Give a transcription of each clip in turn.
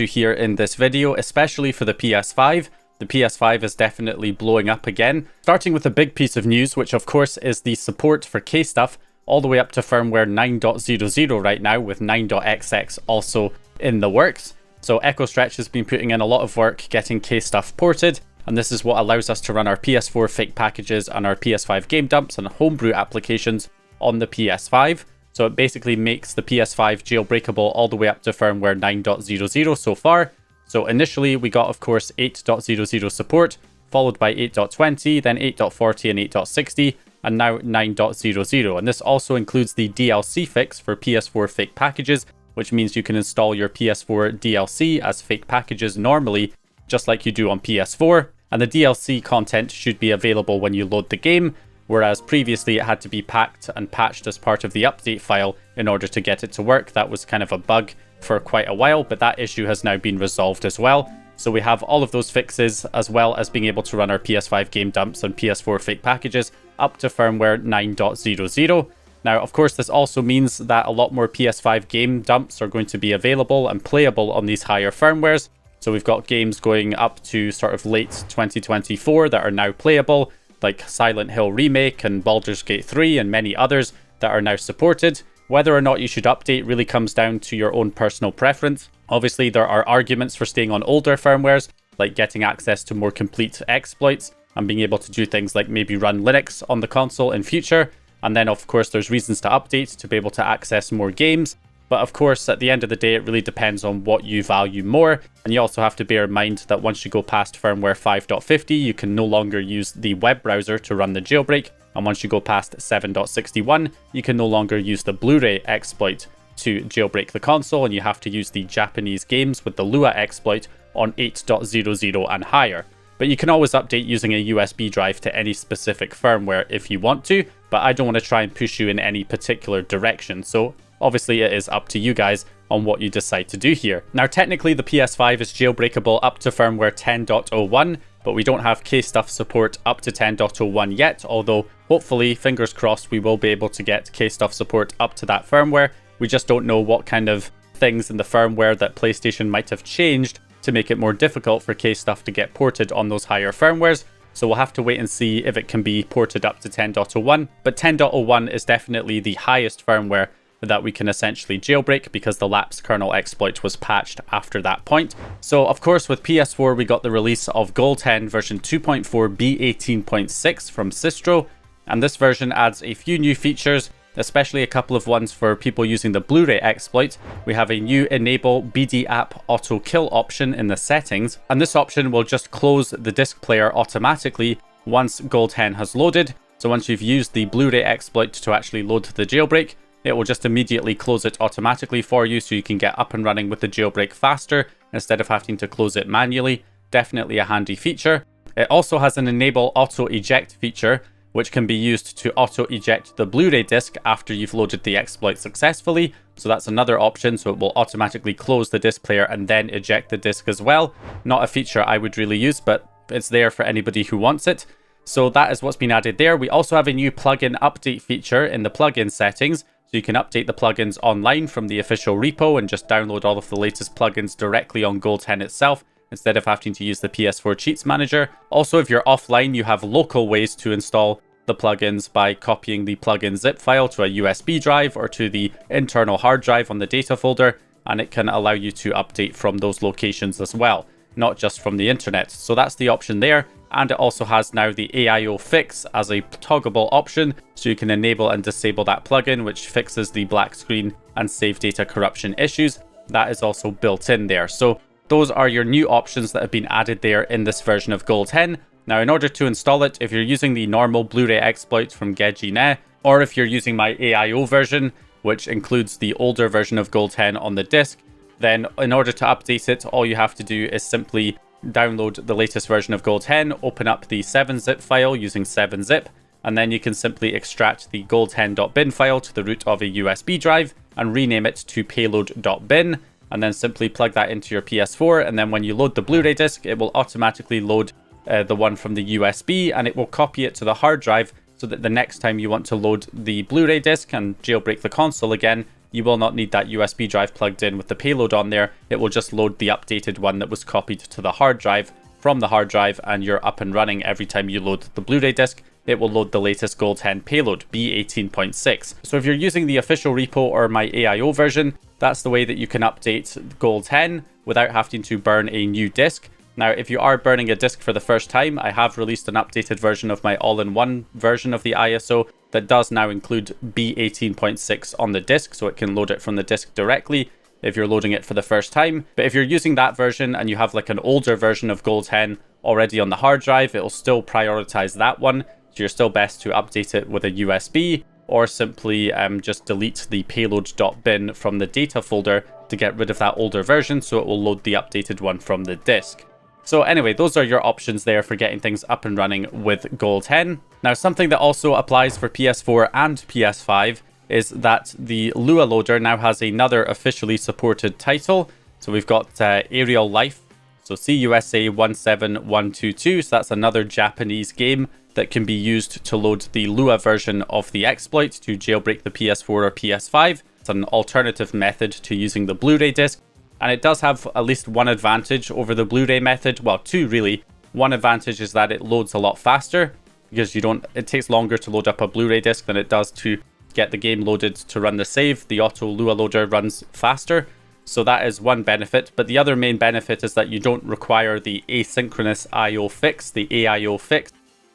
to here in this video, especially for the PS5. The PS5 is definitely blowing up again. Starting with a big piece of news, which of course is the support for Kstuff all the way up to firmware 9.00 right now, with 9.xx also in the works. So EchoStretch has been putting in a lot of work getting Kstuff ported, and this is what allows us to run our PS4 fake packages and our PS5 game dumps and homebrew applications on the PS5. So it basically makes the PS5 jailbreakable all the way up to firmware 9.00 so far. So initially we got, of course, 8.00 support, followed by 8.20, then 8.40 and 8.60, and now 9.00. And this also includes the DLC fix for PS4 fake packages, which means you can install your PS4 DLC as fake packages normally, just like you do on PS4. And the DLC content should be available when you load the game, whereas previously it had to be packed and patched as part of the update file in order to get it to work. That was kind of a bug for quite a while, but that issue has now been resolved as well. So we have all of those fixes, as well as being able to run our PS5 game dumps and PS4 fake packages up to firmware 9.00. Now, of course, this also means that a lot more PS5 game dumps are going to be available and playable on these higher firmwares. So we've got games going up to sort of late 2024 that are now playable, like Silent Hill Remake and Baldur's Gate 3 and many others that are now supported. Whether or not you should update really comes down to your own personal preference. Obviously, there are arguments for staying on older firmwares, like getting access to more complete exploits and being able to do things like maybe run Linux on the console in future. And then, of course, there's reasons to update to be able to access more games. But of course, at the end of the day, it really depends on what you value more. And you also have to bear in mind that once you go past firmware 5.50, you can no longer use the web browser to run the jailbreak. And once you go past 7.61, you can no longer use the Blu-ray exploit to jailbreak the console, and you have to use the Japanese games with the Lua exploit on 8.00 and higher. But you can always update using a USB drive to any specific firmware if you want to, but I don't want to try and push you in any particular direction. So obviously it is up to you guys on what you decide to do here. Now, technically the PS5 is jailbreakable up to firmware 10.01, but we don't have Kstuff support up to 10.01 yet, although hopefully, fingers crossed, we will be able to get Kstuff support up to that firmware. We just don't know what kind of things in the firmware that PlayStation might have changed to make it more difficult for Kstuff to get ported on those higher firmwares. So we'll have to wait and see if it can be ported up to 10.01. But 10.01 is definitely the highest firmware that we can essentially jailbreak, because the lapse kernel exploit was patched after that point. So of course, with PS4 we got the release of GoldHEN version 2.4b18.6 from Sistro, and this version adds a few new features, especially a couple of ones for people using the Blu-ray exploit. We have a new enable BD app auto kill option in the settings, and this option will just close the disc player automatically once GoldHEN has loaded. So once you've used the Blu-ray exploit to actually load the jailbreak, it will just immediately close it automatically for you, so you can get up and running with the jailbreak faster instead of having to close it manually. Definitely a handy feature. It also has an enable auto eject feature, which can be used to auto eject the Blu-ray disc after you've loaded the exploit successfully. So that's another option, so it will automatically close the disc player and then eject the disc as well. Not a feature I would really use, but it's there for anybody who wants it. So that is what's been added there. We also have a new plugin update feature in the plugin settings. So you can update the plugins online from the official repo and just download all of the latest plugins directly on GoldHEN itself, instead of having to use the PS4 Cheats Manager. Also, if you're offline, you have local ways to install the plugins by copying the plugin zip file to a USB drive or to the internal hard drive on the data folder, and it can allow you to update from those locations as well, not just from the internet. So that's the option there. And it also has now the AIO fix as a toggleable option, so you can enable and disable that plugin, which fixes the black screen and save data corruption issues. That is also built in there. So those are your new options that have been added there in this version of GoldHEN. Now, in order to install it, if you're using the normal Blu-ray exploit from GoldHEN, or if you're using my AIO version, which includes the older version of GoldHEN on the disc, then in order to update it, all you have to do is simply download the latest version of GoldHEN, open up the 7-zip file using 7-zip, and then you can simply extract the goldhen.bin file to the root of a USB drive and rename it to payload.bin, and then simply plug that into your PS4, and then when you load the Blu-ray disc, it will automatically load the one from the USB, and it will copy it to the hard drive, so that the next time you want to load the Blu-ray disc and jailbreak the console again, you will not need that USB drive plugged in with the payload on there. It will just load the updated one that was copied to the hard drive from the hard drive, and you're up and running every time you load the Blu-ray disc. It will load the latest GoldHEN payload, B18.6. So if you're using the official repo or my AIO version, that's the way that you can update GoldHEN without having to burn a new disc. Now, if you are burning a disc for the first time, I have released an updated version of my all-in-one version of the ISO that does now include B18.6 on the disc, so it can load it from the disc directly if you're loading it for the first time. But if you're using that version and you have like an older version of GoldHEN already on the hard drive, it will still prioritize that one. So you're still best to update it with a USB, or simply just delete the payload.bin from the data folder to get rid of that older version, so it will load the updated one from the disk. So anyway, those are your options there for getting things up and running with GoldHEN. Now, something that also applies for PS4 and PS5 is that the Lua loader now has another officially supported title. So we've got Aerial Life, so CUSA 17122, so that's another Japanese game that can be used to load the Lua version of the exploit to jailbreak the PS4 or PS5. It's an alternative method to using the Blu-ray disc, and it does have at least one advantage over the Blu-ray method. Well, two really. One advantage is that it loads a lot faster, because it takes longer to load up a Blu-ray disc than it does to get the game loaded to run the save. The auto Lua loader runs faster, so that is one benefit. But the other main benefit is that you don't require the asynchronous IO fix, the AIO fix,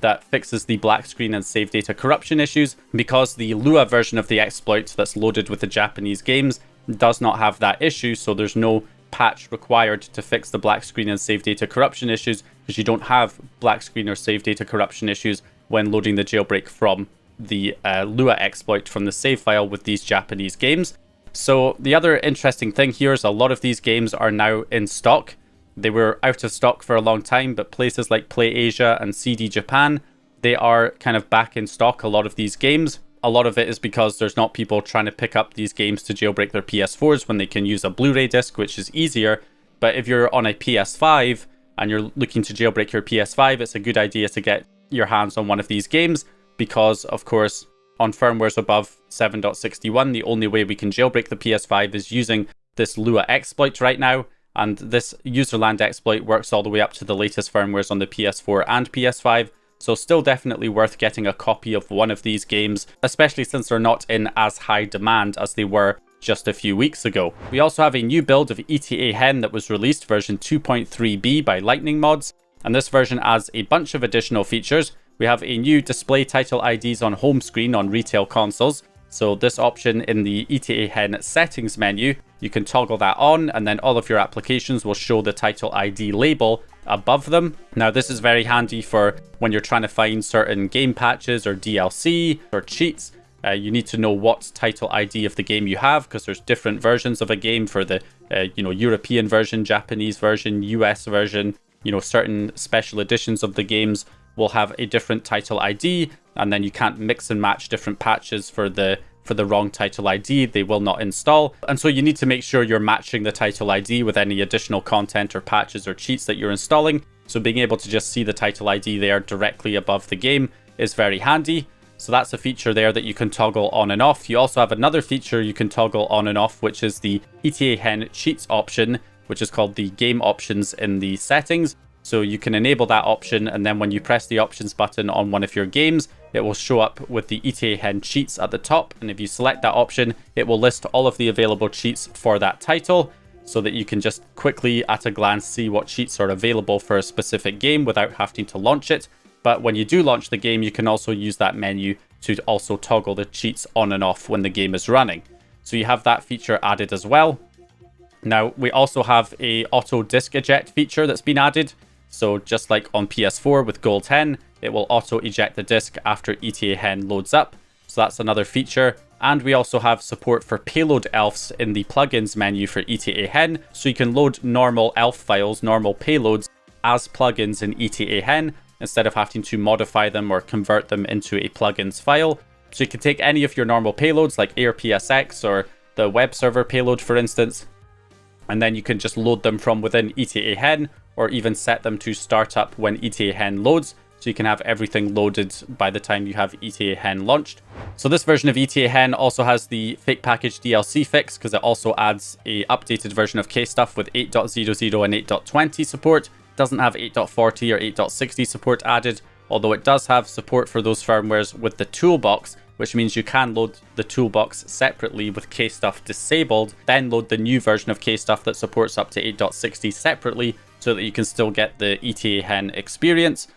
that fixes the black screen and save data corruption issues, because the Lua version of the exploit that's loaded with the Japanese games does not have that issue. So there's no patch required to fix the black screen and save data corruption issues, because you don't have black screen or save data corruption issues when loading the jailbreak from the Lua exploit from the save file with these Japanese games. So the other interesting thing here is a lot of these games are now in stock. They were out of stock for a long time, but places like PlayAsia and CD Japan, they are kind of back in stock, a lot of these games. A lot of it is because there's not people trying to pick up these games to jailbreak their PS4s when they can use a Blu-ray disc, which is easier. But if you're on a PS5 and you're looking to jailbreak your PS5, it's a good idea to get your hands on one of these games, because of course on firmwares above 7.61, the only way we can jailbreak the PS5 is using this Lua exploit right now. And this userland exploit works all the way up to the latest firmwares on the PS4 and PS5. So still definitely worth getting a copy of one of these games, especially since they're not in as high demand as they were just a few weeks ago. We also have a new build of etaHEN that was released, version 2.3b by Lightning Mods. And this version adds a bunch of additional features. We have a new display title IDs on home screen on retail consoles. So this option in the etaHEN settings menu, you can toggle that on, and then all of your applications will show the title ID label above them. Now this is very handy for when you're trying to find certain game patches or DLC or cheats. You need to know what title ID of the game you have, because there's different versions of a game for the European version, Japanese version, US version. Certain special editions of the games will have a different title ID, and then you can't mix and match different patches for the wrong title ID. They will not install. And so you need to make sure you're matching the title ID with any additional content or patches or cheats that you're installing. So being able to just see the title ID there directly above the game is very handy. So that's a feature there that you can toggle on and off. You also have another feature you can toggle on and off, which is the etaHEN cheats option, which is called the game options in the settings. So you can enable that option, and then when you press the options button on one of your games, it will show up with the etaHEN cheats at the top. And if you select that option, it will list all of the available cheats for that title, so that you can just quickly at a glance see what cheats are available for a specific game without having to launch it. But when you do launch the game, you can also use that menu to also toggle the cheats on and off when the game is running. So you have that feature added as well. Now, we also have a auto disk eject feature that's been added. So just like on PS4 with GoldHEN, it will auto eject the disk after etaHEN loads up. So that's another feature. And we also have support for payload elfs in the plugins menu for etaHEN. So you can load normal elf files, normal payloads as plugins in etaHEN, instead of having to modify them or convert them into a plugins file. So you can take any of your normal payloads like AirPSX or the web server payload, for instance, and then you can just load them from within etaHEN, or even set them to start up when etaHEN loads. so you can have everything loaded by the time you have etaHEN launched. So this version of etaHEN also has the fake package DLC fix, because it also adds a updated version of Kstuff with 8.00 and 8.20 support. It doesn't have 8.40 or 8.60 support added, although it does have support for those firmwares with the toolbox, which means you can load the toolbox separately with Kstuff disabled, then load the new version of Kstuff that supports up to 8.60 separately, so that you can still get the etaHEN experience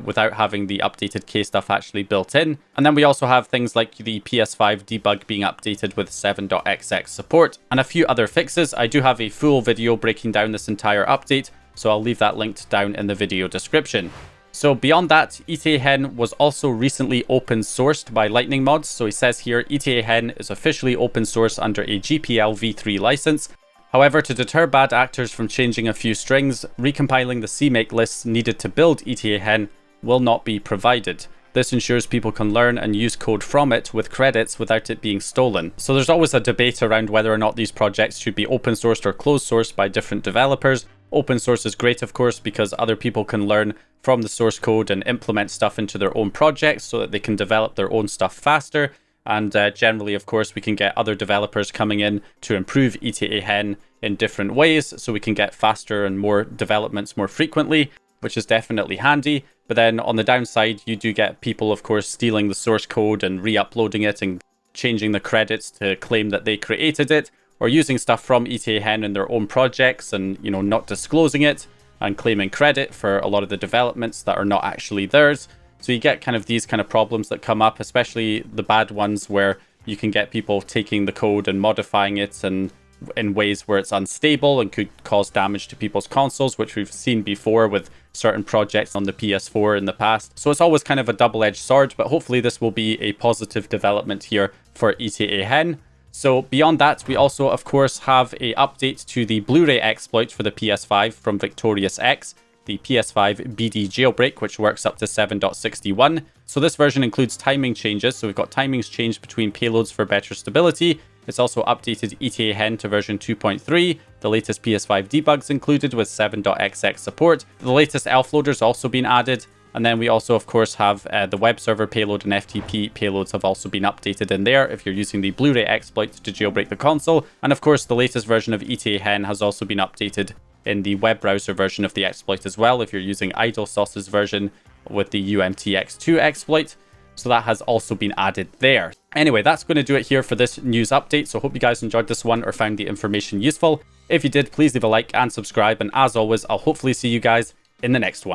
without having the updated Kstuff actually built in. And then we also have things like the PS5 debug being updated with 7.xx support, and a few other fixes. I do have a full video breaking down this entire update, so I'll leave that linked down in the video description. So beyond that, etaHEN was also recently open sourced by Lightning Mods. So he says here, etaHEN is officially open source under a GPL v3 license. However, to deter bad actors from changing a few strings, recompiling the CMake lists needed to build etaHEN will not be provided. This ensures people can learn and use code from it with credits without it being stolen. So there's always a debate around whether or not these projects should be open sourced or closed sourced by different developers. Open source is great, of course, because other people can learn from the source code and implement stuff into their own projects so that they can develop their own stuff faster. And generally, of course, we can get other developers coming in to improve etaHEN in different ways, so we can get faster and more developments more frequently, which is definitely handy. But then on the downside, you do get people, of course, stealing the source code and re-uploading it and changing the credits to claim that they created it, or using stuff from etaHEN in their own projects and, you know, not disclosing it and claiming credit for a lot of the developments that are not actually theirs. So you get kind of these kind of problems that come up, especially the bad ones where you can get people taking the code and modifying it and in ways where it's unstable and could cause damage to people's consoles, which we've seen before with certain projects on the PS4 in the past. So it's always kind of a double-edged sword, but hopefully this will be a positive development here for etaHEN. So beyond that, we also, of course, have a update to the Blu-ray exploit for the PS5 from Victorious X, the PS5 BD Jailbreak, which works up to 7.61. So this version includes timing changes. So we've got timings changed between payloads for better stability. It's also updated etaHEN to version 2.3. The latest PS5 debugs included with 7.xx support. The latest elf loader's also been added. And then we also, of course, have the web server payload and FTP payloads have also been updated in there if you're using the Blu-ray exploit to jailbreak the console. And of course, the latest version of etaHEN has also been updated in the web browser version of the exploit as well, if you're using IdleSauce's version with the UMTX2 exploit. So that has also been added there. Anyway, that's going to do it here for this news update. So hope you guys enjoyed this one or found the information useful. If you did, please leave a like and subscribe. And as always, I'll hopefully see you guys in the next one.